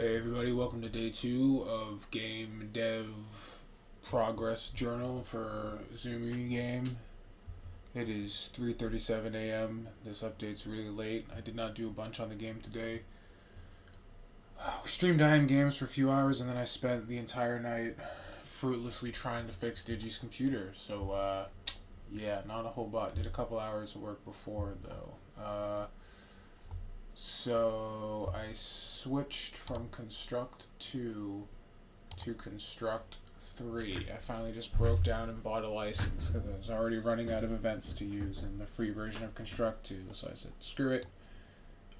Hey everybody, welcome to day 2 of Game Dev Progress Journal for Zoomy Game. It is 3:37 a.m. This update's really late. I did not do a bunch on the game today. We streamed IM Games for a few hours and then I spent the entire night fruitlessly trying to fix Digi's computer. So, yeah, not a whole lot. Did a couple hours of work before though. So I switched from Construct 2 to Construct 3. I finally just broke down and bought a license because I was already running out of events to use in the free version of Construct 2. So I said, screw it.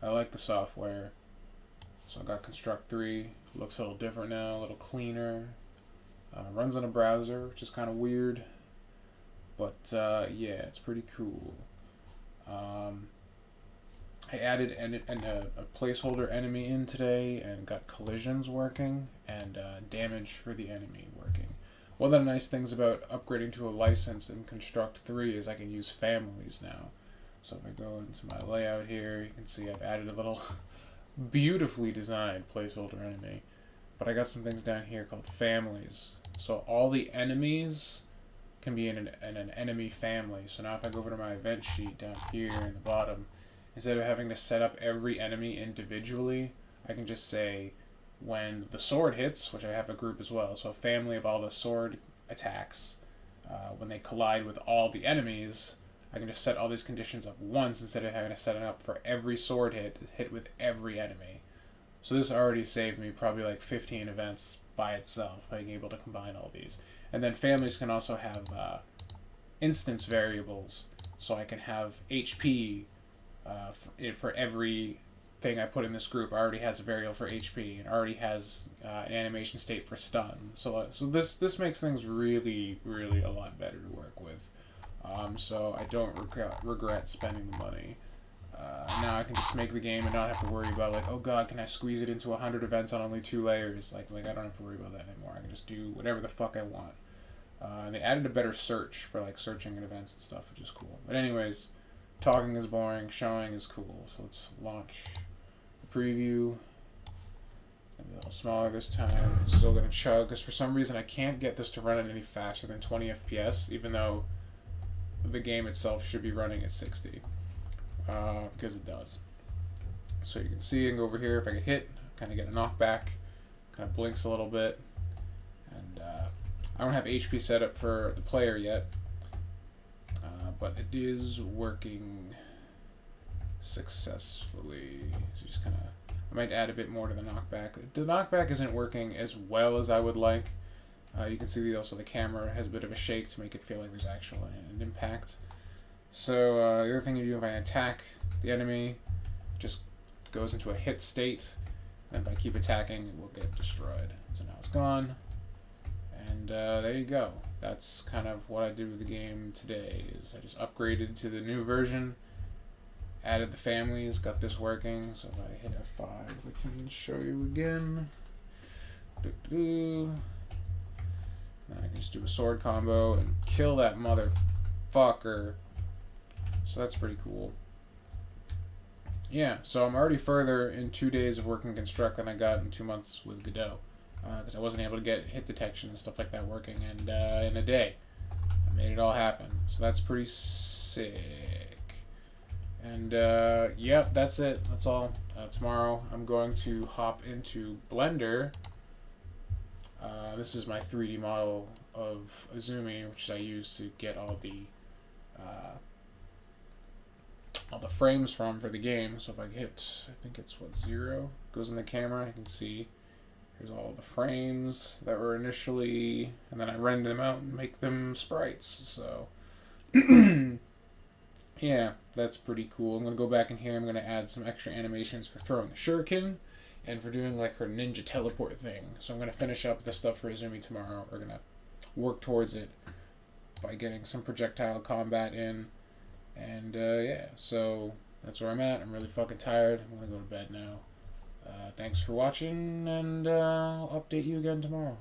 I like the software. So I got Construct 3. Looks a little different now, a little cleaner. Runs on a browser, which is kind of weird. But yeah, it's pretty cool. I added a placeholder enemy in today and got collisions working and damage for the enemy working. One of the nice things about upgrading to a license in Construct 3 is I can use families now. So if I go into my layout here, you can see I've added a little beautifully designed placeholder enemy. But I got some things down here called families. So all the enemies can be in an enemy family. So now if I go over to my event sheet down here in the bottom, instead of having to set up every enemy individually, I can just say when the sword hits, which I have a group as well, so a family of all the sword attacks, when they collide with all the enemies, I can just set all these conditions up once instead of having to set it up for every sword hit with every enemy. So this already saved me probably like 15 events by itself, being able to combine all these. And then families can also have instance variables, so I can have HP for every thing I put in this group. Already has a variable for HP and already has an animation state for stun. So this makes things really a lot better to work with. So I don't regret spending the money. Now I can just make the game and not have to worry about like, oh god, can I squeeze it into 100 events on only 2 layers? Like I don't have to worry about that anymore. I can just do whatever the fuck I want. And they added a better search for like searching in events and stuff, which is cool. But anyways, talking is boring, showing is cool. So let's launch the preview. It's gonna be a little smaller this time. It's still gonna chug because for some reason I can't get this to run at any faster than 20 FPS, even though the game itself should be running at 60. Because it does. So you can see, I can go over here. If I get hit, kind of get a knockback. Kind of blinks a little bit. And I don't have HP set up for the player yet. But it is working successfully. So just kind of, I might add a bit more to the knockback. The knockback isn't working as well as I would like. You can see also the camera has a bit of a shake to make it feel like there's actual an impact. So the other thing you do if I attack the enemy, just goes into a hit state, and if I keep attacking, it will get destroyed. So now it's gone, and there you go. That's kind of what I did with the game today. Is I just upgraded to the new version, added the families, got this working. So if I hit F5, I can show you again. Then I can just do a sword combo and kill that motherfucker. So that's pretty cool. Yeah, so I'm already further in 2 days of working Construct than I got in 2 months with Godot. Because I wasn't able to get hit detection and stuff like that working, and in a day I made it all happen. So that's pretty sick. And yep, that's it. That's all. Tomorrow I'm going to hop into Blender. This is my 3D model of Azumi, which I use to get all the frames from for the game. So if I hit, I think it's 0 goes in the camera, you can see here's all the frames that were initially, and then I render them out and make them sprites. So yeah, that's pretty cool. I'm gonna go back in here. I'm gonna add some extra animations for throwing the shuriken and for doing like her ninja teleport thing. So I'm gonna finish up the stuff for Azumi tomorrow. We're gonna work towards it by getting some projectile combat in. And yeah, so that's where I'm at. I'm really fucking tired. I'm gonna go to bed now. Thanks for watching, and I'll update you again tomorrow.